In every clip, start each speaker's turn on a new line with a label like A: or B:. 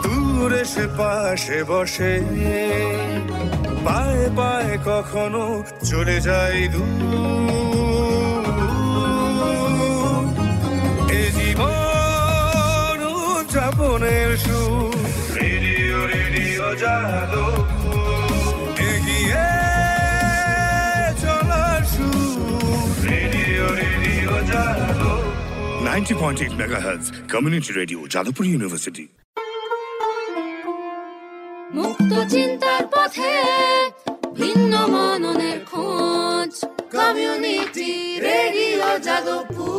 A: দূরে সে পাশে বসে, পায়ে পায়ে কখনো চলে যায় দূর। এ জীবন উদযাপনের সুর, রেডিও রেডিও যাদবপুর, এগিয়ে চলার সুর, radio radio Jadavpur. 90.8 megahertz community radio, Jadavpur university.
B: মুক্ত চিন্তার পথে ভিন্ন মননের খোঁজ, কমিউনিটি রেডিও যাদবপুর।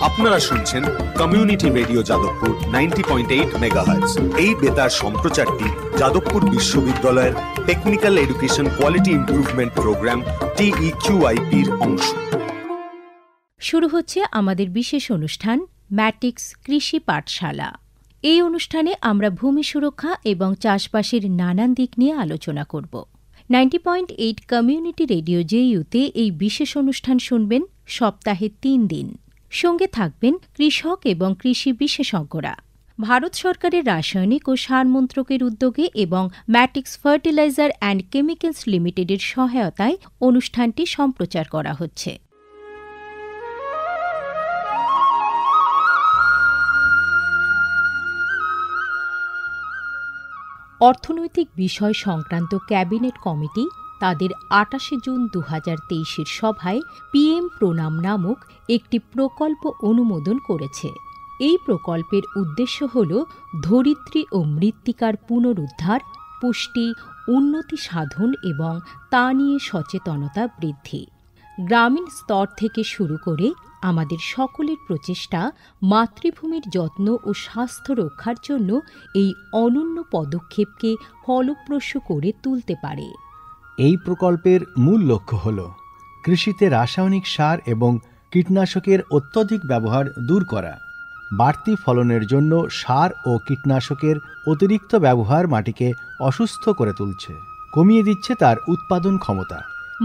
C: আপনারা শুনছেন কমিউনিটি রেডিও যাদবপুর 90.8 মেগাহার্টজ। এই বেতার সম্প্রচারটি যাদবপুর বিশ্ববিদ্যালয়ের technical education quality improvement programme TEQIP-র অংশ।
D: শুরু হচ্ছে আমাদের বিশেষ অনুষ্ঠান ম্যাটিক্স কৃষি পাঠশালা। এই অনুষ্ঠানে আমরা ভূমি সুরক্ষা এবং চাষবাসের নানান দিক নিয়ে আলোচনা করব। 90.8 কমিউনিটি রেডিও JU-তে এই বিশেষ অনুষ্ঠান শুনবেন সপ্তাহে 3 দিন। সঙ্গে থাকবেন কৃষক এবং কৃষি বিশেষজ্ঞরা। ভারত সরকারের রাসায়নিক ও সার মন্ত্রকের উদ্যোগে এবং ম্যাটিক্স ফার্টিলাইজার অ্যান্ড কেমিক্যালস লিমিটেডের সহায়তায় অনুষ্ঠানটি সম্প্রচার করা হচ্ছে। অর্থনৈতিক বিষয় সংক্রান্ত ক্যাবিনেট কমিটি তাদের 28 জুন 2023 সভায় PM প্রণাম নামক একটি প্রকল্প অনুমোদন করেছে। এই প্রকল্পের উদ্দেশ্য হল ধরিত্রী ও মৃত্তিকার পুনরুদ্ধার, পুষ্টি, উন্নতি সাধন এবং তা নিয়ে সচেতনতা বৃদ্ধি। গ্রামীণ স্তর থেকে শুরু করে আমাদের সকলের প্রচেষ্টা মাতৃভূমির যত্ন ও স্বাস্থ্য রক্ষার জন্য এই অনন্য পদক্ষেপকে ফলপ্রসূ করে তুলতে পারে।
E: এই প্রকল্পের মূল লক্ষ্য হল কৃষিতে রাসায়নিক সার এবং কীটনাশকের অত্যধিক ব্যবহার দূর করা। বাড়তি ফলনের জন্য সার ও কীটনাশকের অতিরিক্ত ব্যবহার মাটিকে অসুস্থ করে তুলছে, কমিয়ে দিচ্ছে তার উৎপাদন ক্ষমতা।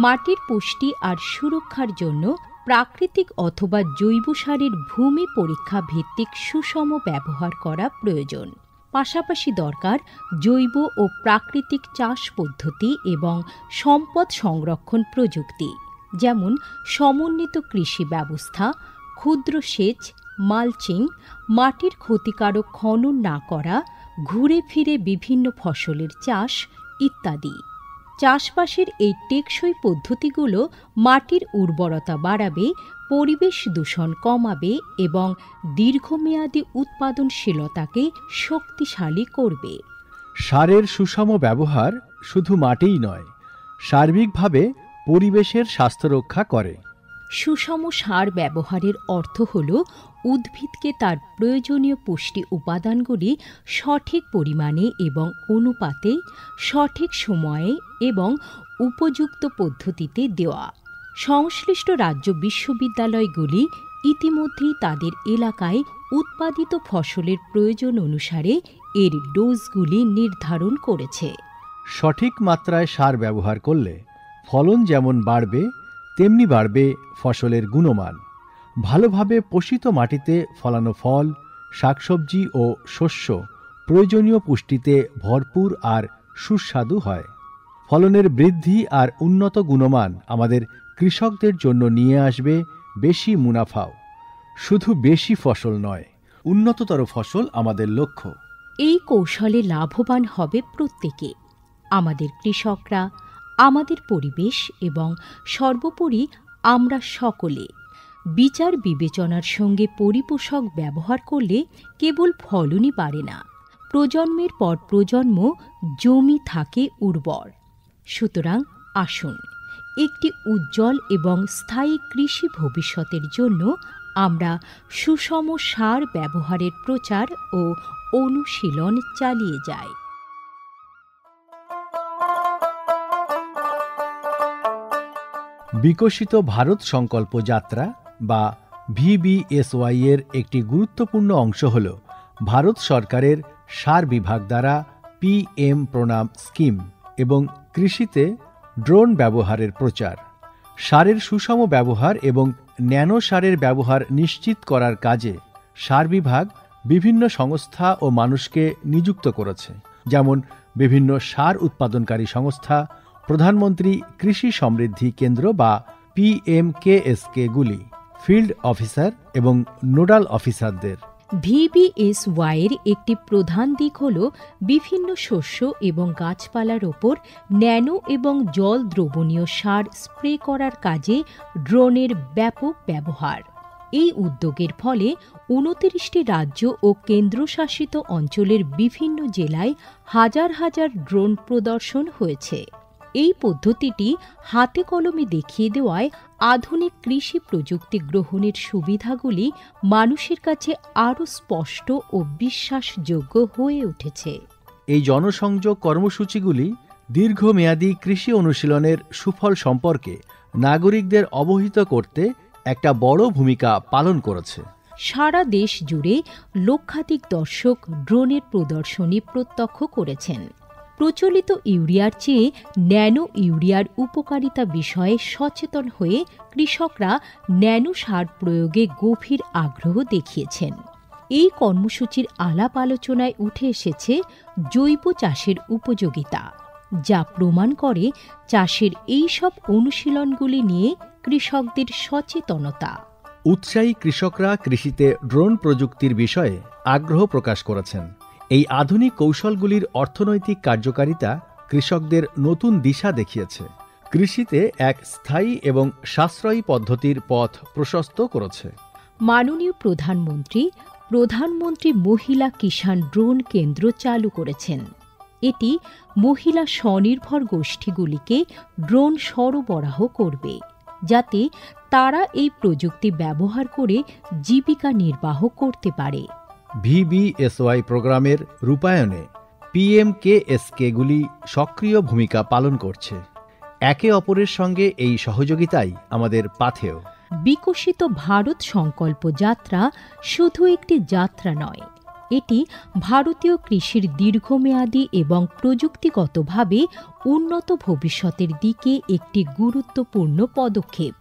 D: মাটির পুষ্টি আর সুরক্ষার জন্য প্রাকৃতিক অথবা জৈব সারের ভূমি পরীক্ষা ভিত্তিক সুষম ব্যবহার করা প্রয়োজন। পাশাপাশি দরকার জৈব ও প্রাকৃতিক চাষ পদ্ধতি এবং সম্পদ সংরক্ষণ প্রযুক্তি, যেমন সমন্বিত কৃষি ব্যবস্থা, ক্ষুদ্র সেচ, মালচিং, মাটির ক্ষতিকারক খনন না করা, ঘুরে ফিরে বিভিন্ন ফসলের চাষ ইত্যাদি। চাষবাসের এই টেকসই পদ্ধতিগুলো মাটির উর্বরতা বাড়াবে, পরিবেশ দূষণ কমাবে এবং দীর্ঘমেয়াদী উৎপাদনশীলতাকে শক্তিশালী করবে।
E: সারের সুষম ব্যবহার শুধু মাটিই নয়, সার্বিকভাবে পরিবেশের স্বাস্থ্য রক্ষা করে।
D: সুষম সার ব্যবহারের অর্থ হল উদ্ভিদকে তার প্রয়োজনীয় পুষ্টি উপাদানগুলি সঠিক পরিমাণে এবং অনুপাতে, সঠিক সময়ে এবং উপযুক্ত পদ্ধতিতে দেওয়া। সংশ্লিষ্ট রাজ্য বিশ্ববিদ্যালয়গুলি ইতিমধ্যেই তাদের এলাকায় উৎপাদিত ফসলের প্রয়োজন অনুসারে এর ডোজগুলি নির্ধারণ করেছে।
E: সঠিক মাত্রায় সার ব্যবহার করলে ফলন যেমন বাড়বে, তেমনি বাড়বে ফসলের গুণমান। ভালোভাবে পোষিত মাটিতে ফলানো ফল, শাকসবজি ও শস্য প্রয়োজনীয় পুষ্টিতে ভরপুর আর সুস্বাদু হয়। ফলনের বৃদ্ধি আর উন্নত গুণমান আমাদের কৃষকদের জন্য নিয়ে আসবে বেশি মুনাফাও। শুধু বেশি ফসল নয়, উন্নততর ফসল আমাদের লক্ষ্য।
D: এই কৌশলে লাভবান হবে প্রত্যেকে, আমাদের কৃষকরা, আমাদের পরিবেশ এবং সর্বোপরি আমরা সকলে। বিচার বিবেচনার সঙ্গে পরিপোষক ব্যবহার করলে কেবল ফলনই বাড়ে না, প্রজন্মের পর প্রজন্ম জমি থাকে উর্বর। সুতরাং আসুন, একটি উজ্জ্বল এবং স্থায়ী কৃষি ভবিষ্যতের জন্য আমরা সুষম সার ব্যবহারের প্রচার ও অনুশীলন চালিয়ে যাই।
E: বিকশিত ভারত সংকল্প যাত্রা বা VBSY এর একটি গুরুত্বপূর্ণ অংশ হল ভারত সরকারের সার বিভাগ দ্বারা PM প্রণাম স্কিম এবং কৃষিতে ড্রোন ব্যবহারের প্রচার। সারের সুষম ব্যবহার এবং ন্যানো সারের ব্যবহার নিশ্চিত করার কাজে সার বিভাগ বিভিন্ন সংস্থা ও মানুষকে নিযুক্ত করেছে, যেমন বিভিন্ন সার উৎপাদনকারী সংস্থা, প্রধানমন্ত্রী কৃষি সমৃদ্ধি কেন্দ্র বা PMKSK-গুলি, ফিল্ড অফিসার এবং নোডাল অফিসারদের।
D: VBSY এর একটি প্রধান দিক হল বিভিন্ন শস্য এবং গাছপালার ওপর ন্যানো এবং জল দ্রবণীয় সার স্প্রে করার কাজে ড্রোনের ব্যাপক ব্যবহার। এই উদ্যোগের ফলে ২৯টি রাজ্য ও কেন্দ্রশাসিত অঞ্চলের বিভিন্ন জেলায় হাজার হাজার ড্রোন প্রদর্শন হয়েছে। এই পদ্ধতিটি হাতে কলমে দেখিয়ে দেওয়ায় আধুনিক কৃষি প্রযুক্তি গ্রহণের সুবিধাগুলি মানুষের কাছে আরও স্পষ্ট ও বিশ্বাসযোগ্য হয়ে উঠেছে।
E: এই জনসংযোগ কর্মসূচিগুলি দীর্ঘমেয়াদী কৃষি অনুশীলনের সুফল সম্পর্কে নাগরিকদের অবহিত করতে একটা বড় ভূমিকা পালন করেছে।
D: সারা দেশ জুড়ে লক্ষাধিক দর্শক ড্রোনের প্রদর্শনী প্রত্যক্ষ করেছেন। প্রচলিত ইউরিয়ার চেয়ে ন্যানো ইউরিয়ার উপকারিতা বিষয়ে সচেতন হয়ে কৃষকরা ন্যানো সার প্রয়োগে গভীর আগ্রহ দেখিয়েছেন। এই কর্মসূচির আলাপ আলোচনায় উঠে এসেছে জৈব চাষের উপযোগিতা, যা প্রমাণ করে চাষের এই সব অনুশীলনগুলি নিয়ে কৃষকদের সচেতনতা।
E: উৎসাহী কৃষকরা কৃষিতে ড্রোন প্রযুক্তির বিষয়ে আগ্রহ প্রকাশ করেছেন। এই আধুনিক কৌশলগুলির অর্থনৈতিক কার্যকারিতা কৃষকদের নতুন দিশা দেখিয়েছে, কৃষিতে এক স্থায়ী এবং সাশ্রয়ী পদ্ধতির পথ প্রশস্ত করেছে।
D: মাননীয় প্রধানমন্ত্রী মহিলা কিষাণ ড্রোন কেন্দ্র চালু করেছেন। এটি মহিলা স্বনির্ভর গোষ্ঠীগুলিকে ড্রোন সরবরাহ করবে, যাতে তারা এই প্রযুক্তি ব্যবহার করে জীবিকা নির্বাহ করতে পারে।
E: VBSY প্রোগ্রামের রূপায়ণে PMKSK-গুলি সক্রিয় ভূমিকা পালন করছে। একে অপরের সঙ্গে এই সহযোগিতাই আমাদের পাথেয়।
D: বিকশিত ভারত সংকল্প যাত্রা শুধু একটি যাত্রা নয়, এটি ভারতীয় কৃষির দীর্ঘমেয়াদী এবং প্রযুক্তিগতভাবে উন্নত ভবিষ্যতের দিকে একটি গুরুত্বপূর্ণ পদক্ষেপ।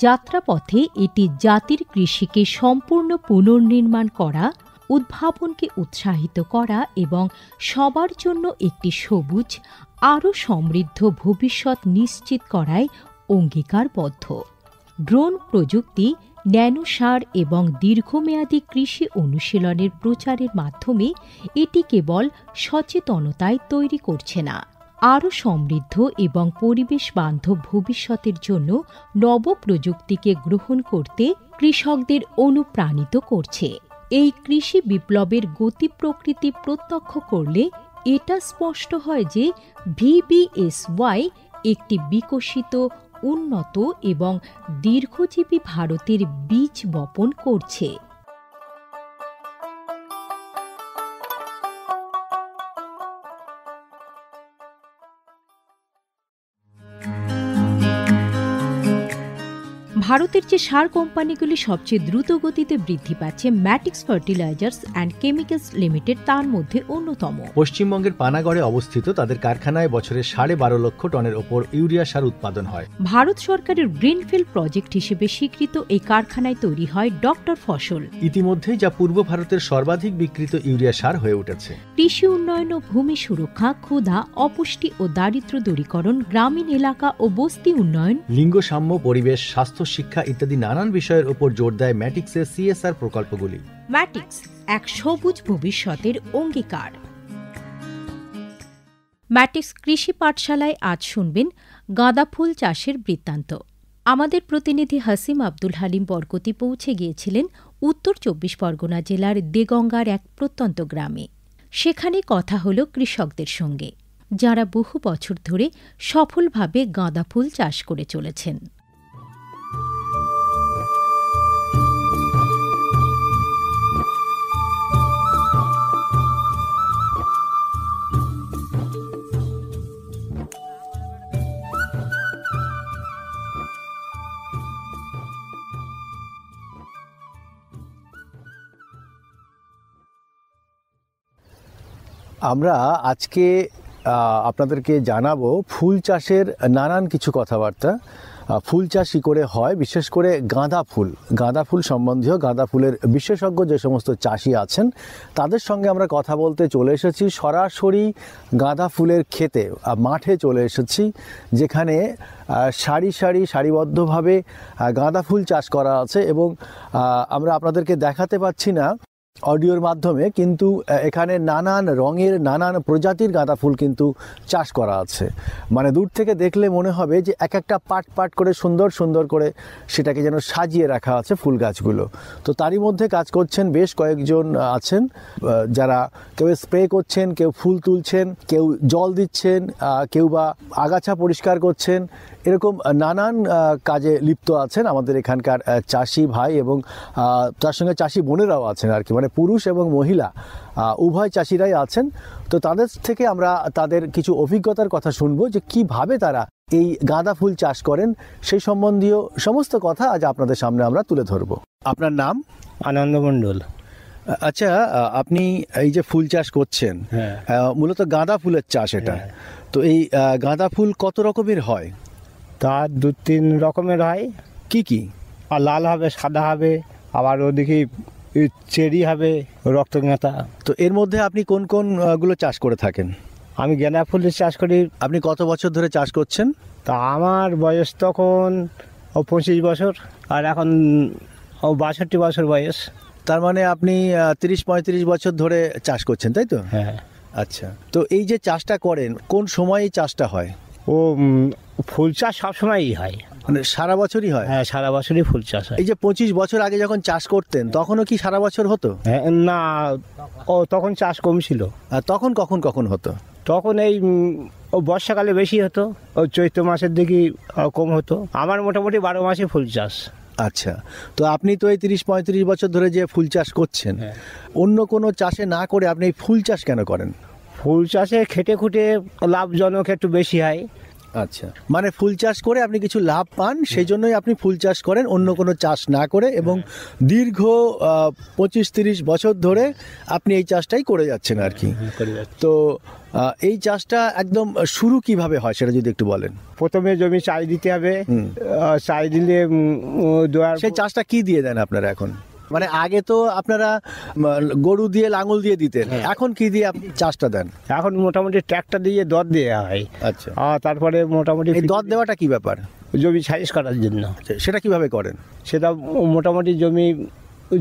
D: যাত্রাপথে এটি জাতির কৃষিকে সম্পূর্ণ পুনর্নির্মাণ করা, উদ্ভাবনকে উৎসাহিত করা এবং সবার জন্য একটি সবুজ, আরও সমৃদ্ধ ভবিষ্যৎ নিশ্চিত করায় অঙ্গীকারবদ্ধ। ড্রোন প্রযুক্তি, ন্যানো সার এবং দীর্ঘমেয়াদী কৃষি অনুশীলনের প্রচারের মাধ্যমে এটি কেবল সচেতনতায় তৈরি করছে না, আরও সমৃদ্ধ এবং পরিবেশ বান্ধব ভবিষ্যতের জন্য নব প্রযুক্তিকে গ্রহণ করতে কৃষকদের অনুপ্রাণিত করছে। এই কৃষি বিপ্লবের গতি প্রকৃতি প্রত্যক্ষ করলে এটা স্পষ্ট হয় যে VBSY একটি বিকশিত, উন্নত এবং দীর্ঘজীবী ভারতের বীজ বপন করছে। ভারতের যে সার কোম্পানিগুলি সবচেয়ে দ্রুত গতিতে বৃদ্ধি পাচ্ছে, ম্যাটিক্স ফার্টিলাইজার্স অ্যান্ড কেমিক্যালস লিমিটেড তার মধ্যে অন্যতম।
E: পশ্চিমবঙ্গের পানাগড়ে অবস্থিত তাদের কারখানায় বছরে 12.5 লক্ষ টনের ওপর ইউরিয়া সার উৎপাদন হয়।
D: ভারত সরকারের গ্রিনফিল্ড প্রজেক্ট হিসেবে স্বীকৃত এই কারখানায় তৈরি হয় ডক্টর ফসল।
E: ইতিমধ্যে যা পূর্ব ভারতের সর্বাধিক বিক্রিত ইউরিয়া সার হয়ে উঠেছে।
D: কৃষি উন্নয়ন ও ভূমি সুরক্ষা, ক্ষুধা, অপুষ্টি ও দারিদ্র্য দূরীকরণ, গ্রামীণ এলাকা ও বস্তি উন্নয়ন,
E: লিঙ্গ সাম্য, পরিবেশ, স্বাস্থ্য, শিক্ষা ইত্যাদি নানান বিষয়ের উপর জোর দেয় ম্যাটিক্সের CSR প্রকল্পগুলি।
D: ম্যাটিক্স এক সবুজ ভবিষ্যতের অঙ্গীকার। ম্যাটিক্স কৃষি পাঠশালায় আজ শুনবেন গাঁদা ফুল চাষের বৃত্তান্ত। আমাদের প্রতিনিধি হাসিম আব্দুল হালিম বরকতি পৌঁছে গিয়েছিলেন উত্তর 24 পরগনা জেলার দেগঙ্গার এক প্রত্যন্ত গ্রামে। সেখানে কথা হল কৃষকদের সঙ্গে, যারা বহু বছর ধরে সফলভাবে গাঁদা ফুল চাষ করে চলেছেন।
E: আমরা আজকে আপনাদেরকে জানাবো ফুল চাষের নানান কিছু কথাবার্তা। ফুল চাষ কী করে হয়, বিশেষ করে গাঁদা ফুল সম্বন্ধীয়, গাঁদা ফুলের বিশেষজ্ঞ যে সমস্ত চাষি আছেন তাদের সঙ্গে আমরা কথা বলতে চলে এসেছি। সরাসরি গাঁদা ফুলের ক্ষেতে মাঠে চলে এসেছি, যেখানে সারিবদ্ধভাবে গাঁদা ফুল চাষ করা আছে এবং আমরা আপনাদেরকে দেখাতে পাচ্ছি না অডিওর মাধ্যমে, কিন্তু এখানে নানান রঙের নানান প্রজাতির গাঁদা ফুল কিন্তু চাষ করা আছে। মানে দূর থেকে দেখলে মনে হবে যে এক একটা পাট করে সুন্দর করে সেটাকে যেন সাজিয়ে রাখা আছে ফুল গাছগুলো। তো তারই মধ্যে কাজ করছেন বেশ কয়েকজন আছেন, যারা কেউ স্প্রে করছেন, কেউ ফুল তুলছেন, কেউ জল দিচ্ছেন, কেউ বা আগাছা পরিষ্কার করছেন, এরকম নানান কাজে লিপ্ত আছেন আমাদের এখানকার চাষি ভাই এবং তার সঙ্গে চাষি বোনেরাও আছেন আর কি, মানে পুরুষ এবং মহিলা উভয় চাষিরাই আছেন। তো তাদের থেকে আমরা তাদের কিছু অভিজ্ঞতার কথা শুনবো যে কিভাবে তারা এই গাঁদা ফুল চাষ করেন, সেই সম্বন্ধীয় সমস্ত কথা আজ আপনাদের সামনে আমরা তুলে ধরবো। আপনার নাম?
F: আনন্দ মণ্ডল।
E: আচ্ছা, আপনি এই যে ফুল চাষ করছেন, মূলত গাঁদা ফুলের চাষ এটা, তো এই গাঁদা ফুল কত রকমের হয়?
F: তার 2-3 রকমের হয়।
E: কি?
F: আর লাল হবে, সাদা হবে, আবার ওদিকে চেরি হবে, রক্তগাঁদা।
E: তো এর মধ্যে আপনি কোন গুলো চাষ করে থাকেন?
F: আমি গাঁদা ফুলের চাষ করি।
E: আপনি কত বছর ধরে চাষ করছেন?
F: তা আমার বয়স তখন 25 বছর, আর এখন 62 বছর বয়স।
E: তার মানে আপনি 30-35 বছর ধরে চাষ করছেন, তাই তো?
F: হ্যাঁ।
E: আচ্ছা, তো এই যে চাষটা করেন কোন সময় এই চাষটা হয়?
F: ফুল চাষ সবসময়ই হয়,
E: মানে সারা বছরই হয়?
F: হ্যাঁ, সারা বছরই ফুল চাষ হয়।
E: এই যে 25 বছর আগে যখন চাষ করতেন তখনও কি সারা বছর হতো?
F: হ্যাঁ, না, তখন চাষ কম ছিল।
E: তখন কখন হতো?
F: তখন এই বর্ষাকালে বেশি হতো, চৈত্র মাসের দিকে কম হতো। আমার মোটামুটি 12 মাসে ফুল চাষ।
E: আচ্ছা, তো আপনি তো এই 30-35 বছর ধরে যে ফুল চাষ করছেন, অন্য কোনো চাষে না করে আপনি এই ফুল চাষ কেন করেন?
F: ফুল চাষে খেটে খুঁটে লাভজনক একটু বেশি হয়।
E: আচ্ছা, মানে ফুল চাষ করে আপনি কিছু লাভ পান, সেই জন্যই আপনি ফুল চাষ করেন, অন্য কোনো চাষ না করে, এবং দীর্ঘ 25-30 বছর ধরে আপনি এই চাষটাই করে যাচ্ছেন আর কি। তো এই চাষটা একদম শুরু কিভাবে হয় সেটা যদি একটু বলেন।
F: প্রথমে জমি চাষ দিতে হবে, চাষ দিলে
E: সেই চাষটা কি দিয়ে দেন আপনারা এখন? মানে আগে তো আপনারা গরু দিয়ে লাঙল দিয়ে দিতেন, এখন কি দিয়ে আপনি চাষটা দেন?
F: এখন মোটামুটি ট্র্যাক্টর দিয়ে দর দেওয়া হয়।
E: আচ্ছা,
F: তারপরে মোটামুটি
E: দর দেওয়াটা কি ব্যাপার?
F: জমি সাইজ করার জন্য।
E: সেটা কিভাবে করেন?
F: সেটা মোটামুটি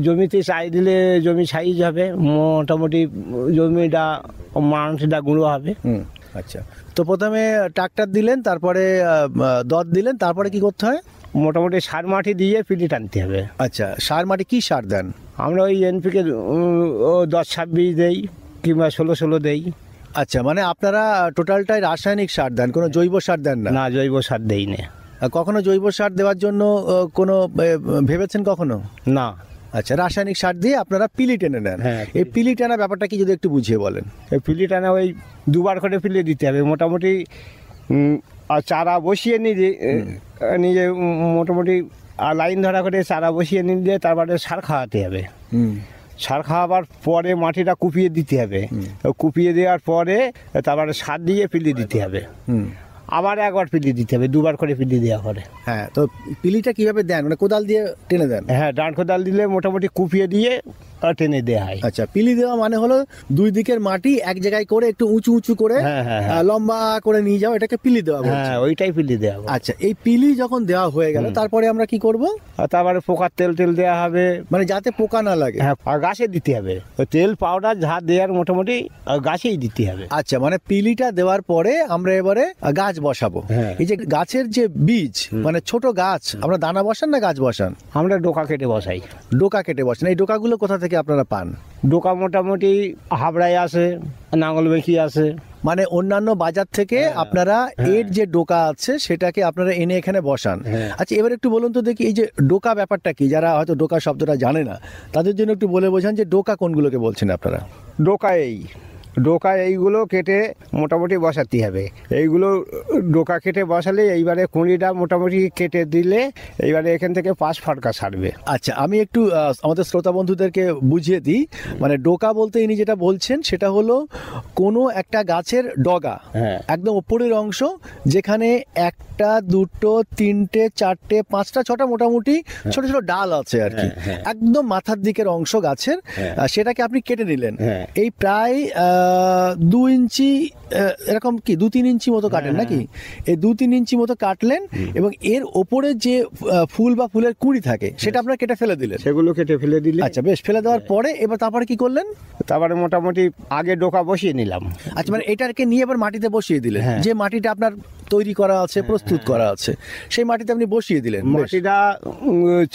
F: জমিতে চাষ দিলে জমি সাইজ হবে, মোটামুটি জমিটা মাটিটা গুঁড়ো হবে।
E: আচ্ছা, তো প্রথমে ট্রাক্টর দিলেন, তারপরে দর দিলেন, তারপরে কি করতে হয়?
F: মোটামুটি সার মাটি দিয়ে পিলি টানতে হবে।
E: আচ্ছা, সার মাটি কি সার দেন?
F: আমরা ওই এনপিকে 10-26 দেই, কিংবা 16 দেই।
E: আচ্ছা, মানে আপনারা টোটালটাই রাসায়নিক সার দেন, কোনো জৈব সার দেন না?
F: না, জৈব সার দেই না।
E: কখনো জৈব সার দেওয়ার জন্য কোনো ভেবেছেন কখনো?
F: না।
E: আচ্ছা, রাসায়নিক সার দিয়ে আপনারা পিলি টেনে নেন। এই পিলি টানা ব্যাপারটা কি যদি একটু বুঝিয়ে বলেন।
F: এই পিলি টানা ওই 2 বার করে পিলি দিতে হবে। মোটামুটি চারা বসিয়ে নিজে মোটামুটি লাইন ধরা করে চারা বসিয়ে নিয়ে তারপরে সার খাওয়াতে হবে। সার খাওয়াবার পরে মাটিটা কুপিয়ে দিতে হবে, কুপিয়ে দেওয়ার পরে তারপরে সার দিয়ে পিলি দিতে হবে। আবার একবার পিলি দিতে হবে, 2 বার করে পিলি দেওয়া করে।
E: হ্যাঁ, তো পিলিটা কিভাবে দেন? মানে কোদাল দিয়ে টেনে দেন?
F: হ্যাঁ, ডান কোদাল দিলে মোটামুটি কুপিয়ে দিয়ে টেনে দেওয়া হয়।
E: আচ্ছা, পিলি দেওয়া মানে হলো 2 দিকের মাটি এক জায়গায় করে একটু উঁচু করে লম্বা করে নিয়ে যাও, এটাকে পিলি দেওয়া বলছে।
F: হ্যাঁ, ওইটাই পিলি দেওয়া।
E: আচ্ছা, এই পিলি যখন দেওয়া হয়ে গেল তারপরে আমরা কি করব?
F: তারপরে পোকার তেল দেওয়া হবে,
E: মানে যাতে পোকা না লাগে।
F: হ্যাঁ, আর গাছে দিতে হবে তেল, পাউডার যা দেওয়ার মোটামুটি গাছেই দিতে হবে।
E: আচ্ছা, মানে পিলিটা দেওয়ার পরে আমরা এবারে গাছ বসাবো। এই যে গাছের যে বীজ, মানে ছোট গাছ, আমরা দানা বসান না গাছ বসান?
F: আমরা ডোকা কেটে বসাই।
E: ডোকা কেটে বসান। এই ডোকাগুলো কোথা থেকে আপনারা পান?
F: ডোকা মোটামুটি হাবড়ায় আসে, নাঙ্গলবেঁকি আসে,
E: মানে অন্যান্য বাজার থেকে আপনারা এর যে ডোকা আছে সেটাকে আপনারা এনে এখানে বসান। আচ্ছা, এবার একটু বলুন তো দেখি, এই যে ডোকা ব্যাপারটা কি? যারা হয়তো ডোকা শব্দটা জানে না তাদের জন্য একটু বলে বোঝান যে ডোকা কোনগুলোকে বলছেন আপনারা।
F: ডোকা এই ডোকা এইগুলো কেটে মোটামুটি বসাতে হবে। এইগুলো ডোকা কেটে বসালে এইবারে কুঁড়িটা মোটামুটি কেটে দিলে এইবারে এখান থেকে 5 ফটকা ছাড়বে।
E: আচ্ছা, আমি একটু আমাদের শ্রোতা বন্ধুদেরকে বুঝিয়ে দিই। মানে ডোকা বলতে ইনি যেটা বলছেন সেটা হলো কোনো একটা গাছের ডগা,
F: হ্যাঁ।
E: একদম উপরের অংশ, যেখানে 1টা 2টো 3টে 4টে 5টা 6টা মোটামুটি ছোট ছোট ডাল আছে আর কি, একদম মাথার দিকের অংশ গাছের, সেটাকে আপনি কেটে নিলেন। এই প্রায় 2 ইঞ্চি এরকম কি 2-3 ইঞ্চি মতো কাটেন নাকি? এই 2-3 ইঞ্চি মতো কাটলেন এবং এর ওপরে যে ফুল বা ফুলের কুঁড়ি থাকে সেটা আপনার কেটে ফেলে দিলেন।
F: সেগুলো কেটে ফেলে দিলে।
E: আচ্ছা, বেশ। ফেলে দেওয়ার পরে এবার তারপরে কি করলেন?
F: তারপরে মোটামুটি আগে ডোকা বসিয়ে নিলাম।
E: আচ্ছা, মানে এটাকে নিয়ে এবার মাটিতে বসিয়ে দিলেন। যে মাটিটা আপনার তৈরি করা আছে, প্রস্তুত করা আছে, সেই মাটিতে আপনি বসিয়ে দিলেন।
F: মাটিটা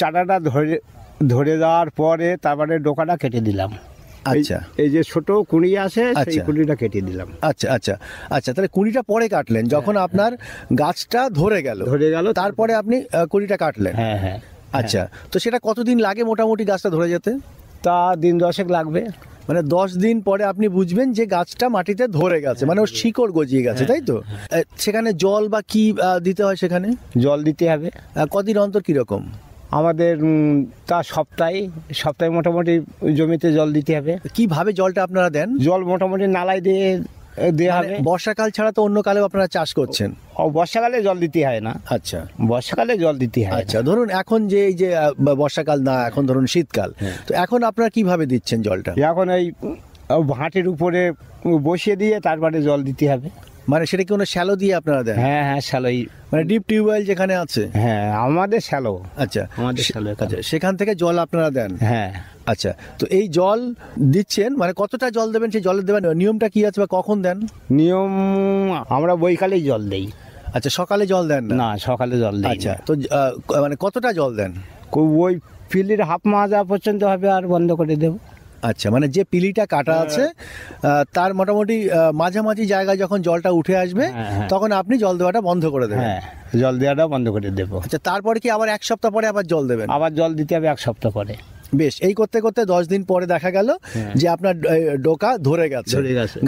F: চাটাটা ধরে দেওয়ার পরে তারপরে ডোকাটা কেটে দিলাম।
E: আচ্ছা,
F: এই যে ছোট কুঁড়ি আছে সেই
E: আচ্ছা।
F: কুঁড়িটা কেটে দিলাম।
E: আচ্ছা আচ্ছা আচ্ছা, তাহলে কুঁড়িটা পরে কাটলেন যখন আপনার গাছটা ধরে গেল। তারপরে আপনি কুঁড়িটা কাটলেন।
F: হ্যাঁ হ্যাঁ।
E: আচ্ছা, তো সেটা কতদিন লাগে মোটামুটি গাছটা ধরে যেতে?
F: তা 10 দিন লাগবে।
E: মানে 10 দিন পরে আপনি বুঝবেন যে গাছটা মাটিতে ধরে গেছে, মানে ওর শিকড় গজিয়ে গেছে, তাই তো? সেখানে জল বা কি দিতে হয়? সেখানে
F: জল দিতে হবে।
E: কদিন অন্তর কিরকম?
F: আমাদের তা সপ্তাহে মোটামুটি জমিতে জল দিতে হবে।
E: কিভাবে জলটা আপনারা দেন?
F: জল মোটামুটি নালায় দিয়ে দেওয়া হবে।
E: বর্ষাকাল ছাড়া তো অন্য কালেও আপনারা চাষ করছেন?
F: বর্ষাকালে জল দিতে হয় না।
E: আচ্ছা,
F: বর্ষাকালে জল দিতে হয়।
E: আচ্ছা, ধরুন এখন যে এই যে বর্ষাকাল না, এখন ধরুন শীতকাল, তো এখন আপনারা কিভাবে দিচ্ছেন জলটা?
F: এখন এই ভাঁটের উপরে বসিয়ে দিয়ে তারপরে জল দিতে হবে।
E: মানে সেটা কি কোনো শ্যালো দিয়ে আপনারা দেন?
F: হ্যাঁ হ্যাঁ, শ্যালোই,
E: মানে ডিপ টিউবওয়েল যেখানে আছে?
F: হ্যাঁ, আমাদের শ্যালো।
E: আচ্ছা,
F: আমাদের শ্যালো।
E: আচ্ছা, সেখান থেকে জল আপনারা দেন?
F: হ্যাঁ।
E: আচ্ছা, তো এই জল দিচ্ছেন, মানে কতটা জল দেবেন সেই জলের দেবেন নিয়মটা কি আছে বা কখন দেন?
F: নিয়ম আমরা বৈকালেই জল দেই।
E: আচ্ছা, সকালে জল দেন না?
F: না, সকালে জল দেই।
E: আচ্ছা, তো মানে কতটা জল দেন?
F: ওই ফিলির হাফ মাজা পর্যন্ত হবে, আর বন্ধ করে দেব।
E: আচ্ছা, মানে যে পিলিটা কাটা আছে তার মোটামুটি মাঝামাঝি জায়গায় যখন জলটা উঠে আসবে তখন আপনি জল দেওয়াটা বন্ধ করে দেবেন?
F: হ্যাঁ, জল দেওয়াটা বন্ধ করে দেবো।
E: আচ্ছা, তারপরে কি আবার 1 সপ্তাহ পরে আবার জল দেবেন?
F: আবার জল দিতে হবে 1 সপ্তাহ পরে।
E: বেশ, এই করতে করতে 10 দিন পরে দেখা গেল যে আপনার ডোকা ধরে গেছে,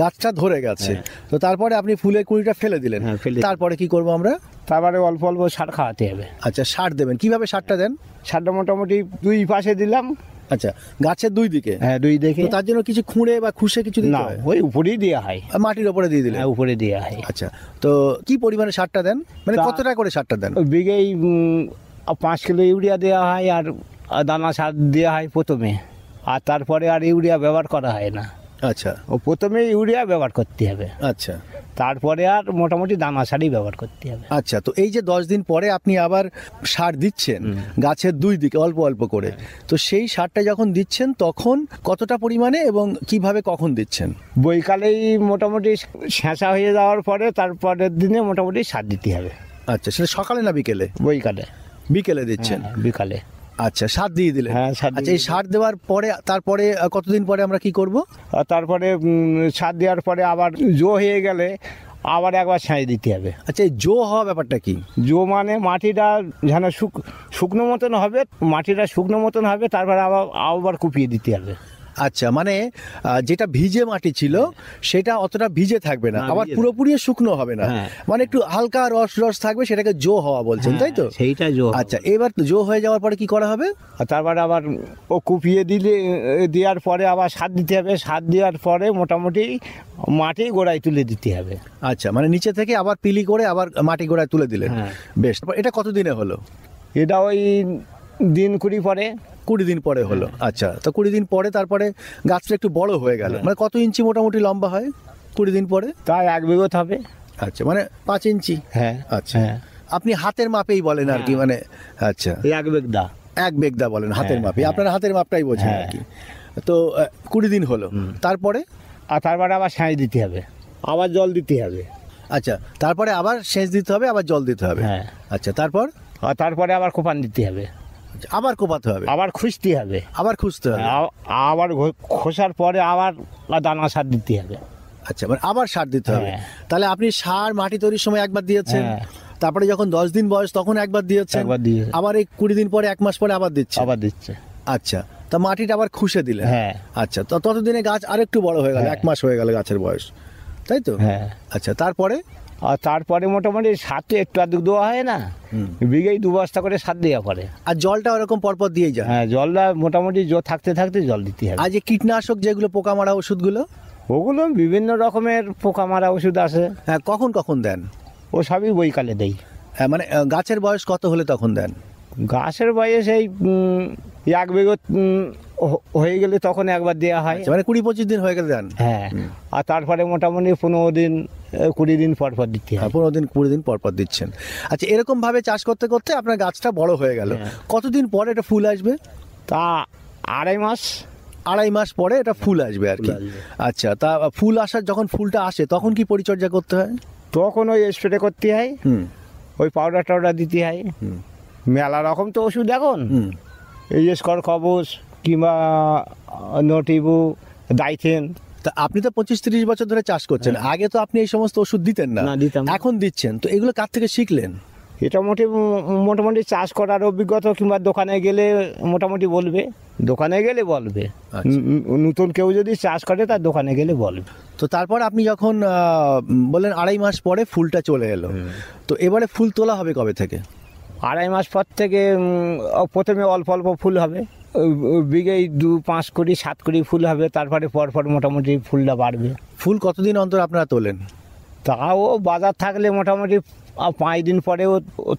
E: গাছটা ধরে গেছে। তো তারপরে আপনি ফুলের কুঁড়িটা ফেলে দিলেন। তারপরে কি করব আমরা?
F: তারপরে অল্প অল্প সার খাওয়াতে হবে।
E: আচ্ছা, সার দেবেন। কিভাবে সারটা দেন?
F: সারটা মোটামুটি 2 পাশে দিলাম।
E: আচ্ছা, গাছের 2 দিকে?
F: হ্যাঁ, 2 দিকে।
E: তো তার জন্য কিছু খুঁড়ে বা খুশে কিছু দিতে হয়?
F: ওই উপরেই দেওয়া হয়।
E: মাটির উপরে দিয়ে দিলেন?
F: হ্যাঁ, উপরে দেওয়া হয়।
E: আচ্ছা, তো কি পরিমাণে সারটা দেন, মানে কতটা করে সারটা দেন?
F: বিঘেই 5 কিলো ইউরিয়া দেওয়া হয়, আর দানা সার দেওয়া হয় প্রথমে, আর তারপরে আর ইউরিয়া ব্যবহার করা হয় না।
E: আচ্ছা,
F: ও প্রথমে ইউরিয়া ব্যবহার করতে হবে।
E: আচ্ছা,
F: তারপরে আর মোটামুটি দানা সারই ব্যবহার করতে হবে।
E: আচ্ছা, তো এই যে 10 দিন পরে আপনি আবার সার দিচ্ছেন গাছের 2 দিকে অল্প অল্প করে, তো সেই সারটা যখন দিচ্ছেন তখন কতটা পরিমাণে এবং কিভাবে কখন দিচ্ছেন?
F: বৈকালেই মোটামুটি ছেঁচা হয়ে যাওয়ার পরে তারপরের দিনে মোটামুটি সার দিতে হবে।
E: আচ্ছা, সেটা সকালে না বিকেলে?
F: বৈকালে।
E: বিকেলে দিচ্ছেন?
F: বিকালে।
E: আচ্ছা, সার দিয়ে দিলেন?
F: হ্যাঁ, সার।
E: আচ্ছা, এই সার দেওয়ার পরে তারপরে কতদিন পরে আমরা কি করব?
F: তারপরে সার দেওয়ার পরে আবার জো হয়ে গেলে আবার একবার ছাই দিতে হবে।
E: আচ্ছা, এই জো হওয়া ব্যাপারটা কি?
F: জো মানে মাটিটা যেন শুকনো মতন হবে, মাটিটা শুকনো মতন হবে, তারপরে আবার কুপিয়ে দিতে হবে।
E: আচ্ছা, মানে যেটা ভিজে মাটি ছিল সেটা অতটা ভিজে থাকবে না, আবার পুরোপুরি শুকনো হবে না, মানে একটু হালকা রস রস থাকবে, সেটাকে জো হওয়া বলছেন, তাই তো?
F: সেইটা জো।
E: আচ্ছা, এবার জো হয়ে যাওয়ার পরে কি করা হবে?
F: তারপরে আবার ও কুপিয়ে দেওয়ার পরে আবার সার দিতে হবে। সার দেওয়ার পরে মোটামুটি মাটি গোড়ায় তুলে দিতে হবে।
E: আচ্ছা, মানে নিচে থেকে আবার পিলি করে আবার মাটি গোড়ায় তুলে দিলেন। বেশ, এটা কতদিনে হলো?
F: এটা ওই দিন 20 পরে।
E: 20 দিন পরে হলো। আচ্ছা, তো 20 দিন পরে তারপরে গাছটা একটু বড় হয়ে গেল, মানে কত ইঞ্চি মোটামুটি লম্বা হয় 20 দিন পরে?
F: তাই 1 বিঘত হবে।
E: আচ্ছা, মানে 5 ইঞ্চি?
F: হ্যাঁ।
E: আচ্ছা, আপনি হাতের মাপেই বলেন আর কি, মানে? আচ্ছা,
F: 1 বেগদা।
E: 1 বেগদা বলেন হাতের মাপে, আপনারা হাতের মাপটাই বোঝেন আর কি। তো 20 দিন হলো, তারপরে?
F: আর তারপরে আবার সেচ দিতে হবে, আবার জল দিতে হবে।
E: আচ্ছা, তারপরে আবার সেচ দিতে হবে, আবার জল দিতে হবে।
F: হ্যাঁ।
E: আচ্ছা,
F: তারপরে আবার কোপান দিতে হবে,
E: আবার কোপাতে হবে,
F: আবার খুঁজতে হবে,
E: আবার খুঁজতে হবে,
F: আবার খোসার পরে আবার দানা সার দিতে হবে।
E: আচ্ছা, মানে আবার সার দিতে হবে। তাহলে আপনি সার মাটি তৈরির সময় একবার দিয়েছেন, তারপরে যখন 10 দিন বয়স তখন একবার দিয়েছেন, আবার এই 20 দিন পরে 1 মাস পরে আবার দিচ্ছে।
F: আবার দিচ্ছে।
E: আচ্ছা, তা মাটিটা আবার খুশে দিলেন।
F: হ্যাঁ।
E: আচ্ছা, তো ততদিনে গাছ আরেকটু বড় হয়ে গেল,
F: হ্যাঁ।
E: 1 মাস হয়ে গেল গাছের বয়স, তাই তো?
F: হ্যাঁ।
E: আচ্ছা, তারপরে
F: আর তারপরে মোটামুটি সার তো একটু আধটু দেওয়া হয় না, বিঘেই 2 বস্তা করে সার দেওয়া পড়ে।
E: আর জলটা ওরকম পরপর দিয়েই যায়?
F: হ্যাঁ, জলটা মোটামুটি থাকতে থাকতে জল দিতে হবে।
E: আর যে কীটনাশক যেগুলো পোকা মারা ওষুধগুলো,
F: ওগুলো বিভিন্ন রকমের পোকা মারা ওষুধ আছে,
E: হ্যাঁ, কখন কখন দেন?
F: ও সবই বৈকালে দেই।
E: হ্যাঁ, মানে গাছের বয়স কত হলে তখন দেন?
F: গাছের বয়স এই 1 বিঘে হয়ে গেলে তখন একবার দেওয়া হয়।
E: আচ্ছা, মানে 20-25 দিন হয়ে গেলে দেন?
F: হ্যাঁ, আর তারপরে মোটামুটি 15 দিন 20 দিন পর পর দিতে
E: হ্যাঁ,
F: হয়।
E: 15 দিন 20 দিন পর পর দিচ্ছেন। আচ্ছা, এরকম ভাবে চাষ করতে করতে আপনার গাছটা বড় হয়ে গেল, কতদিন পরে এটা ফুল আসবে?
F: তা 2.5 মাস।
E: 2.5 মাস পরে এটা ফুল আসবে আর কি।
F: ফুল আসবে।
E: আচ্ছা, তা ফুল আসার যখন ফুলটা আসে তখন কি পরিচর্যা করতে হয়?
F: তখন ওই স্প্রে করতে হয়,
E: হুম
F: ওই পাউডার টাউডার দিতে হয়। মেলা রকম তো ওষুধ এখন,
E: হুম
F: এই স্কর কবচ কিংবা নটিবু, ডাইথেন।
E: তা আপনি তো 25-30 বছর ধরে চাষ করছেন, আগে তো আপনি এই সমস্ত ওষুধ দিতেন না,
F: না, দিতাম না।
E: এখন দিচ্ছেন, তো এগুলো কার থেকে শিখলেন?
F: এটা মোটামুটি চাষ করার অভিজ্ঞতা কিংবা দোকানে গেলে মোটামুটি বলবে, দোকানে গেলে বলবে।
E: আচ্ছা।
F: নতুন কেউ যদি চাষ করে তার দোকানে গেলে বলবে।
E: তো তারপর আপনি যখন বললেন 2.5 মাস পরে ফুলটা চলে এলো, তো এবারে ফুল তোলা হবে কবে থেকে?
F: 2.5 মাস পর থেকে প্রথমে অল্প অল্প ফুল হবে, বিঘেই 2-5 কুড়ি 7 কুড়ি ফুল হবে, তারপরে পরপর মোটামুটি ফুলটা বাড়বে।
E: ফুল কতদিন অন্তর আপনারা তোলেন?
F: তাও বাজার থাকলে মোটামুটি 5 দিন পরেও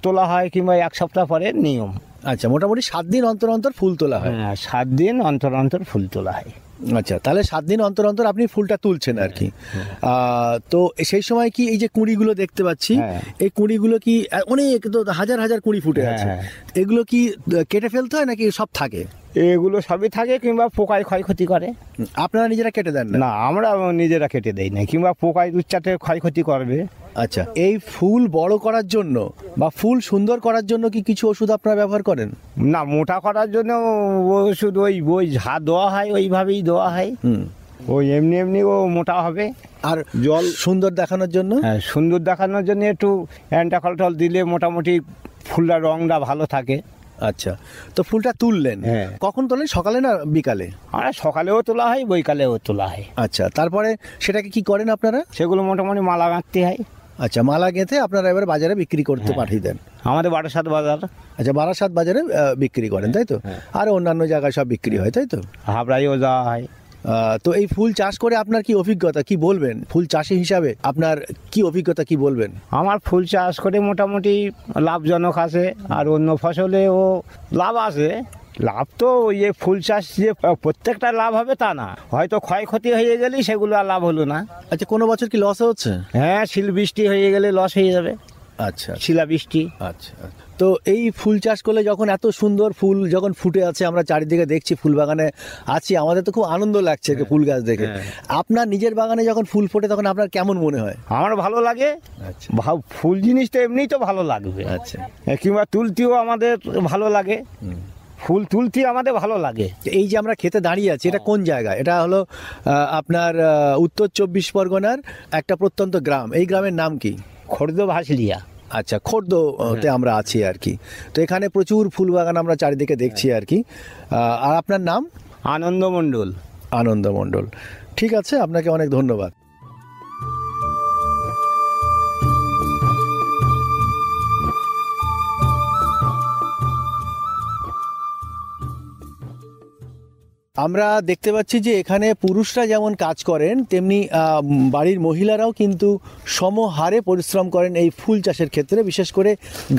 F: তোলা হয় কিংবা 1 সপ্তাহ পরে নিয়ম।
E: আচ্ছা, মোটামুটি 7 দিন অন্তর অন্তর ফুল তোলা হয়।
F: হ্যাঁ, 7 দিন অন্তর অন্তর ফুল তোলা হয়।
E: আচ্ছা, তাহলে 7 দিন অন্তর অন্তর আপনি ফুলটা তুলছেন আর কি। তো সেই সময় কি এই যে কুঁড়িগুলো দেখতে পাচ্ছি,
F: হ্যাঁ।
E: এই কুঁড়িগুলো কি অনেক, তো হাজার হাজার কুঁড়ি ফুটে আছে,
F: হ্যাঁ।
E: এগুলো কি কেটে ফেলতে হয় নাকি সব থাকে?
F: এগুলো সবই থাকে কিংবা পোকায় ক্ষয়ক্ষতি করে।
E: আপনারা নিজেরা কেটে দেন না?
F: না, আমরা নিজেরা কেটে দেই না, কিংবা পোকায় উচ্চাতে ক্ষয়ক্ষতি করবে।
E: আচ্ছা, এই ফুল বড় করার জন্য বা ফুল সুন্দর করার জন্য কি কিছু ওষুধ আপনারা ব্যবহার করেন?
F: না, মোটা করার জন্য ওষুধ ওই ঝা দেওয়া হয়, ওইভাবেই দেওয়া হয়। ওই এমনি এমনি ও মোটা হবে।
E: আর
F: জল
E: সুন্দর দেখানোর জন্য?
F: হ্যাঁ, সুন্দর দেখানোর জন্য একটু অ্যান্টাকলটল দিলে মোটামুটি ফুলটার রঙটা ভালো থাকে।
E: আচ্ছা, তো ফুলটা তুললেন,
F: হ্যাঁ।
E: কখন তোলেন, সকালে না বিকালে?
F: আর সকালেও তোলা হয়, বৈকালেও তোলা হয়।
E: আচ্ছা, তারপরে সেটাকে কি করেন আপনারা?
F: সেগুলো মোটামুটি মালা গাঁথতে হয়।
E: আচ্ছা, মালা গেঁথে আপনারা এবার বাজারে বিক্রি করতে পাঠিয়ে দেন?
F: আমাদের 12-7 বাজার।
E: আচ্ছা, 12-7 বাজারে বিক্রি করেন, তাই তো? আর অন্যান্য জায়গায় সব বিক্রি হয়, তাই তো?
F: হাবড়াইও যাওয়া হয়।
E: তো এই ফুল চাষ করে আপনার কি অভিজ্ঞতা, কি বলবেন? ফুল চাষি হিসাবে আপনার কি অভিজ্ঞতা, কি বলবেন?
F: আমার ফুল চাষ করে মোটামুটি লাভজনক আছে, আর অন্য ফসলেও লাভ আছে। লাভ তো ইয়ে ফুল চাষ যে প্রত্যেকটা লাভ হবে তা না, হয়তো ক্ষয়ক্ষতি হয়ে গেলেই সেগুলো আর লাভ হলো না।
E: আচ্ছা, কোনো বছর কি লস হচ্ছে?
F: হ্যাঁ, শিল বৃষ্টি হয়ে গেলে লস হয়ে যাবে।
E: আচ্ছা,
F: শিলা বৃষ্টি।
E: আচ্ছা, তো এই ফুল চাষ করলে যখন এত সুন্দর ফুল যখন ফুটে আছে, আমরা চারিদিকে দেখছি, ফুল বাগানে আছি, আমাদের তো খুব আনন্দ লাগছে ফুল গাছ দেখে। আপনার নিজের বাগানে যখন ফুল ফোটে তখন আপনার কেমন মনে হয়?
F: আমার ভালো লাগে।
E: আচ্ছা,
F: ফুল জিনিস তো এমনিই তো ভালো লাগবে।
E: আচ্ছা,
F: কিংবা তুলতেও আমাদের ভালো লাগে, ফুল তুলতে আমাদের ভালো লাগে।
E: এই যে আমরা খেতে দাঁড়িয়ে আছি, এটা কোন জায়গা? এটা হলো আপনার উত্তর 24 পরগনার একটা প্রত্যন্ত গ্রাম। এই গ্রামের নাম কি?
F: খর্দ ভাসলিয়া।
E: আচ্ছা, খোর্দতে আমরা আছি আর কি। তো এখানে প্রচুর ফুল বাগান আমরা চারিদিকে দেখছি আর কি। আর আপনার নাম?
F: আনন্দ মণ্ডল।
E: আনন্দ মণ্ডল, ঠিক আছে, আপনাকে অনেক ধন্যবাদ। আমরা দেখতে পাচ্ছি যে এখানে পুরুষরা যেমন কাজ করেন, তেমনি বাড়ির মহিলারাও কিন্তু সমহারে পরিশ্রম করেন এই ফুল চাষের ক্ষেত্রে, বিশেষ করে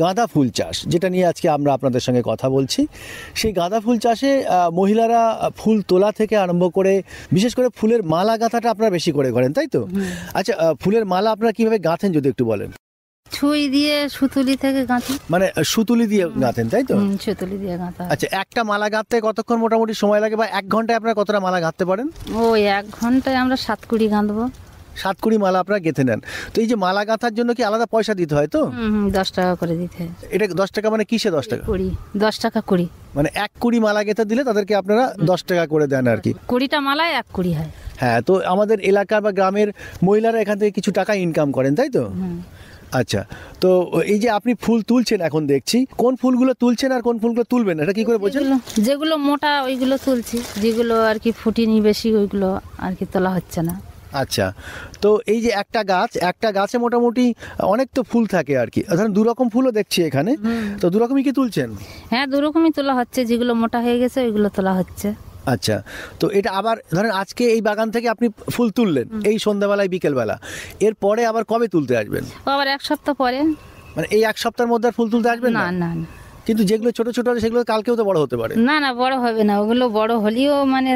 E: গাঁদা ফুল চাষ, যেটা নিয়ে আজকে আমরা আপনাদের সঙ্গে কথা বলছি। সেই গাঁদা ফুল চাষে মহিলারা ফুল তোলা থেকে আরম্ভ করে, বিশেষ করে ফুলের মালা গাঁথাটা আপনারা বেশি করে করেন, তাই তো? আচ্ছা, ফুলের মালা আপনারা কিভাবে গাঁথেন যদি একটু বলেন?
B: ছুঁই দিয়ে সুতুলি থেকে গাঁথি।
E: মানে সুতুলি দিয়ে গাঁথেন, তাই তো?
B: সুতুলি দিয়ে গাঁথা।
E: আচ্ছা, একটা মালা গাঁথতে কতক্ষণ মোটামুটি সময় লাগে, বা 1 ঘন্টায় আপনারা কতটা মালা গাঁথতে পারেন?
B: ওই 1 ঘন্টায় আমরা 7 কুড়ি গাঁথবো।
E: 7 কুড়ি মালা আপনারা গেঁথে নেন। তো এই যে মালা গাঁথার জন্য কি আলাদা পয়সা দিতে হয়? তো
B: 10 টাকা করে দিতে হয়।
E: এটা 10 টাকা, মানে কিসে 10 টাকা?
B: 10 টাকা কুড়ি,
E: মানে 1 কুড়ি মালা গেঁথে দিলে তাদেরকে আপনারা 10 টাকা করে দেন আর কি।
B: 20টা মালায় 1 কুড়ি হয়।
E: হ্যাঁ, তো আমাদের এলাকার বা গ্রামের মহিলারা এখান থেকে কিছু টাকা ইনকাম করেন, তাই তো? আচ্ছা, তো এই যে আপনি ফুল তুলছেন এখন দেখছি, কোন ফুলগুলো তুলছেন আর কোন ফুলগুলো তুলবেন এটা কি করে বোঝেন?
B: যেগুলো মোটা ওইগুলো তুলছি, যেগুলো আর কি ফুটিনি বেশি ওইগুলো আর কি তোলা হচ্ছে না।
E: আচ্ছা, তো এই যে একটা গাছে মোটামুটি অনেক তো ফুল থাকে আর কি, ধরেন দু রকম ফুলও দেখছি এখানে, তো দু রকমই কি তুলছেন?
B: হ্যাঁ, দু রকমই তোলা হচ্ছে, যেগুলো মোটা হয়ে গেছে ওইগুলো তোলা হচ্ছে।
E: আচ্ছা, তো এটা আবার ধরেন আজকে এই বাগান থেকে আপনি ফুল তুললেন এই সন্ধ্যাবেলায় বিকেলবেলা, এরপরে আবার কবে তুলতে আসবেন?
B: আবার এক সপ্তাহ পরে।
E: মানে এই এক সপ্তাহের মধ্যে আর ফুল তুলতে আসবেন
B: না
E: না?
B: না না,
E: কিন্তু যেগুলো ছোট ছোট আছে সেগুলো কালকেও তো বড় হতে পারে।
B: না না, বড় হবে না, ওগুলো বড় হলেও মানে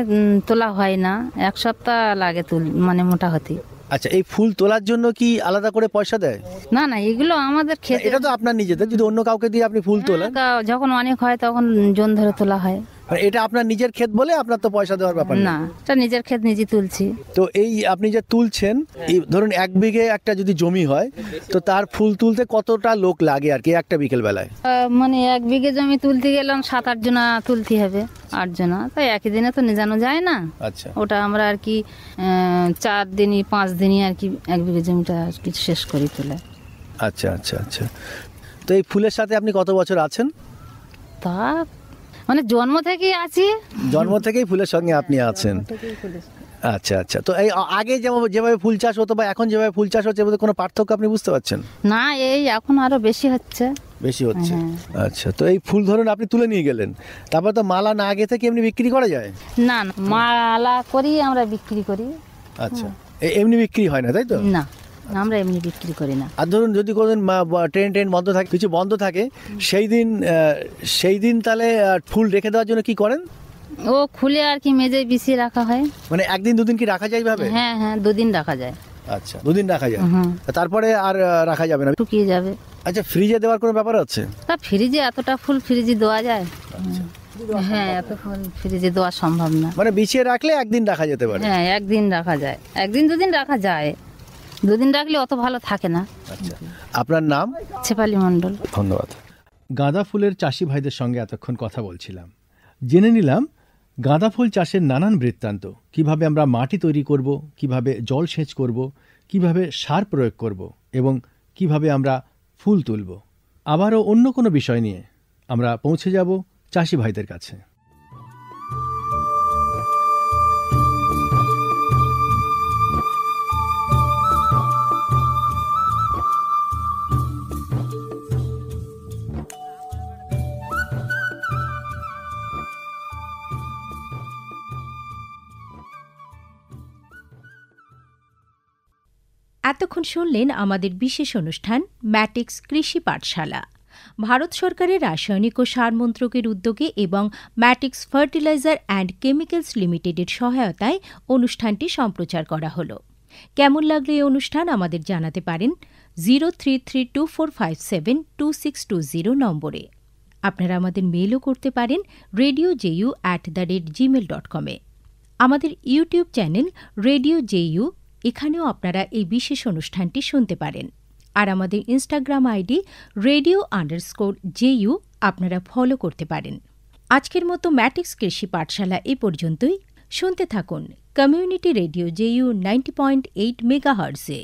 B: তোলা হয় না, এক সপ্তাহ লাগে মানে মোটা হতে।
E: আচ্ছা, এই ফুল তোলার জন্য কি আলাদা করে পয়সা দেয়?
B: না না, এগুলো আমাদের খেতে।
E: এটা তো আপনার নিজেদের, যদি অন্য কাউকে দিয়ে আপনি ফুল তোলেন,
B: যখন অনেক হয় তখন জন ধরে তোলা হয়।
E: এটা আপনার নিজের ক্ষেত বলে আপনার তো পয়সা দেওয়ার ব্যাপার
B: না, এটা নিজের ক্ষেত নিজে তুলছি।
E: তো এই আপনি যে তুলছেন, এই ধরুন 1 বিঘে একটা যদি জমি হয়, তো তার ফুল তুলতে কতটা লোক লাগে আর কি একটা বিকেল বেলায়?
B: মানে 1 বিঘে জমি তুলতে গেলাম 7-8 জনা তুলতে হবে, 8 জনা, তাই একই দিনে তো নিজানো যায় না।
E: আচ্ছা,
B: ওটা আমরা আর কি 4 দিনই 5 দিনই আর কি 1 বিঘে জমিটা আর কি শেষ করি তুলে।
E: আচ্ছা আচ্ছা আচ্ছা, তো এই ফুলের সাথে আপনি কত বছর আছেন?
B: তা মানে জন্ম থেকেই আছি।
E: জন্ম থেকেই ফুলের সঙ্গে আপনি আছেন? আচ্ছা আচ্ছা, তো এই আগে যেভাবে ফুল চাষ হতো বা এখন যেভাবে ফুল চাষ হচ্ছে, কোনো পার্থক্য আপনি বুঝতে পারছেন?
B: না, এই এখন আরো বেশি হচ্ছে।
E: বেশি হচ্ছে? আচ্ছা, তো এই ফুল ধরুন আপনি তুলে নিয়ে গেলেন, তারপর তো মালা না গেঁথে কি এমনি বিক্রি করা যায়?
B: না না, মালা করি আমরা, বিক্রি করি।
E: আচ্ছা, এমনি বিক্রি হয় না তাই তো?
B: না, আমরা এমনি বিক্রি করি না।
E: আর ধরুন যদি কোনোদিন ট্রেন বন্ধ থাকে, কিছু বন্ধ থাকে, সেই দিন তাহলে ফুল রেখে দেওয়ার জন্য কি করেন?
B: ও খুলে আর কি মেজে বিছিয়ে রাখা হয়।
E: মানে 1 দিন 2 দিন কি রাখা যায় ভাবে?
B: হ্যাঁ হ্যাঁ, 2 দিন রাখা যায়।
E: আচ্ছা, 2 দিন রাখা যায়, তারপরে আর রাখা যাবে না,
B: শুকিয়ে যাবে।
E: আচ্ছা, ফ্রিজে দেওয়ার কোনো ব্যাপার আছে?
B: তা ফ্রিজে এতটা ফুল ফ্রিজে দেওয়া যায়? হ্যাঁ, এত ফুল ফ্রিজে দেওয়া সম্ভব না।
E: মানে বিছিয়ে রাখলে 1 দিন রাখা যেতে পারে?
B: হ্যাঁ, 1 দিন রাখা যায়, 1 দিন 2 দিন রাখা যায়, 2 দিন রাখলে অত ভালো থাকে না।
E: আচ্ছা, আপনার নাম?
B: শেফালি মণ্ডল।
E: ধন্যবাদ। গাঁদা ফুলের চাষি ভাইদের সঙ্গে এতক্ষণ কথা বলছিলাম, জেনে নিলাম গাঁদা ফুল চাষের নানান বৃত্তান্ত, কিভাবে আমরা মাটি তৈরি করব, কিভাবে জল সেচ করব, কিভাবে সার প্রয়োগ করব এবং কিভাবে আমরা ফুল তুলব। আবারও অন্য কোনো বিষয় নিয়ে আমরা পৌঁছে যাব চাষি ভাইদের কাছে।
D: এতক্ষণ শুনলেন আমাদের বিশেষ অনুষ্ঠান ম্যাটিক্স কৃষি পাঠশালা। ভারত সরকারের রাসায়নিক ও সার মন্ত্রকের উদ্যোগে এবং ম্যাটিক্স ফার্টিলাইজার অ্যান্ড কেমিক্যালস লিমিটেডের সহায়তায় অনুষ্ঠানটি সম্প্রচার করা হলো। কেমন লাগলো এই অনুষ্ঠান আমাদের জানাতে পারেন 0332457262 নম্বরে। আপনারা আমাদের মেলও করতে পারেন radioju@gmail.com। আমাদের ইউটিউব চ্যানেল রেডিও জেইউ, এখানেও আপনারা এই বিশেষ অনুষ্ঠানটি শুনতে পারেন। আর আমাদের ইনস্টাগ্রাম আইডি radio_JU আপনারা ফলো করতে পারেন। আজকের মতো ম্যাটিক্স কৃষি পাঠশালা এ পর্যন্তই। শুনতে থাকুন কমিউনিটি রেডিও জেইউ 90.8 মেগাহার্টজে।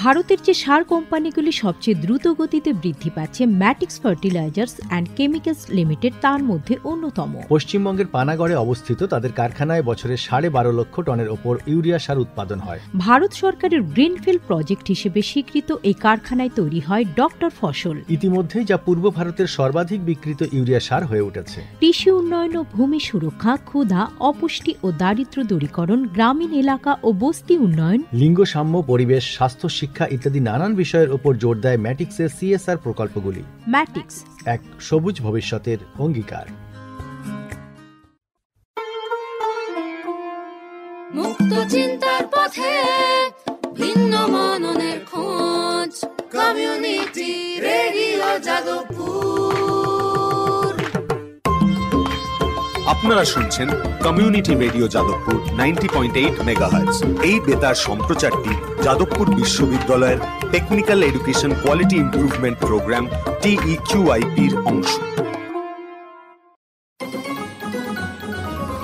D: ভারতের যে সার কোম্পানিগুলি সবচেয়ে দ্রুত গতিতে বৃদ্ধি পাচ্ছে ম্যাটিক্স ফার্টিলাইজার্স অ্যান্ড কেমিক্যালস লিমিটেড তার মধ্যে অন্যতম।
E: পশ্চিমবঙ্গের পানাগড়ে অবস্থিত তাদের কারখানায় বছরে 12.5 লক্ষ টনের ওপর ইউরিয়া সার উৎপাদন হয়।
D: ভারত সরকারের গ্রিনফিল্ড প্রজেক্ট হিসেবে স্বীকৃত এই কারখানায় তৈরি হয় ডক্টর ফসল।
E: ইতিমধ্যেই যা পূর্ব ভারতের সর্বাধিক বিক্রিত ইউরিয়া সার হয়ে উঠেছে।
D: কৃষি উন্নয়ন ও ভূমি সুরক্ষা, ক্ষুধা, অপুষ্টি ও দারিদ্র্য দূরীকরণ, গ্রামীণ এলাকা ও বস্তি উন্নয়ন,
E: লিঙ্গ সাম্য, পরিবেশ, স্বাস্থ্য, শিক্ষা ইত্যাদি নানান বিষয়ের উপর জোর দেয় ম্যাটিক্সের CSR প্রকল্পগুলি।
D: ম্যাটিক্স
E: এক সবুজ ভবিষ্যতের অঙ্গীকার।
G: মুক্ত চিন্তার পথে ভিন্ন মননের খোঁজ, কমিউনিটি রেডিও যাদবপুর।
C: আপনারা শুনছেন কমিউনিটি রেডিও যাদবপুর 90.8 মেগাহার্টজ। এই বেতার সম্প্রচারটি যাদবপুর বিশ্ববিদ্যালয়ের technical education quality improvement programme TEQIP-র অংশ।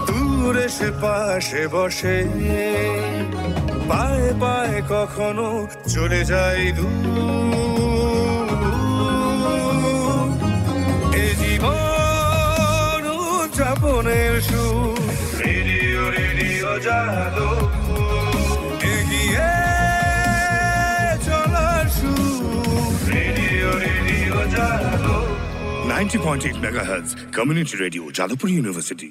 A: দূরে সে পাশে বসে পায়ে পায়ে কখনো চলে যাই দূর। এ জীবন উদযাপনের সুর, রেডিও রেডিও যাদবপুর। এগিয়ে চলার সুর, radio radio Jadavpur. 90.8 megahertz, Community Radio, Jadavpur University.